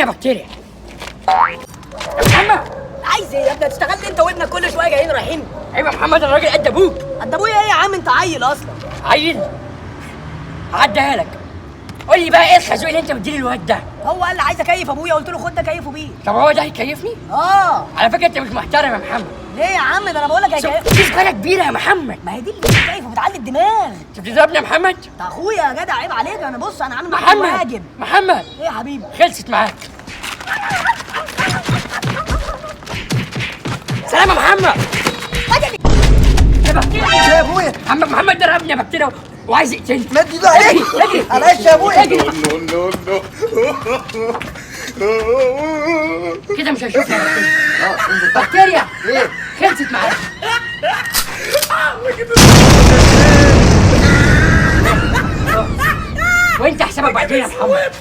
يا بكتيريا يا محمد. عايز ايه يا ابني؟ تشتغلت انت وابنك كل شويه جايين رايحين. ايوه يا محمد، الراجل قد ابوك. قد ابويا ايه يا عم؟ انت عيل اصلا. عيل هعديها لك. قول لي بقى ايه الخازوق اللي انت مديني الواد ده؟ هو قال لي عايز اكيف ابويا، قلت له خد ده كيفه بيه. طب هو ده هيكيفني؟ على فكره انت مش محترم يا محمد. ليه يا عم؟ ده انا بقول لك هيكيف. دي زباله كبيره يا محمد. ما هي دي اللي بتكيف وبتعلي الدماغ. انت بتضربني يا محمد؟ انت اخويا يا جدع، عيب عليك. انا بص، انا عامل معاك محمد واجب. محمد ايه يا حبيبي؟ خلصت معاك. سلام يا محمد. يا بكتيريا يا ابويا محمد ضربني يا بكتيريا وعايز يقتلني. مد ايده عليك. اجري معلش يا ابويا. اجري كده مش هشوفها يا بكتيريا. ايه خلصت معاك. وانت حسابك بعدين يا محمد.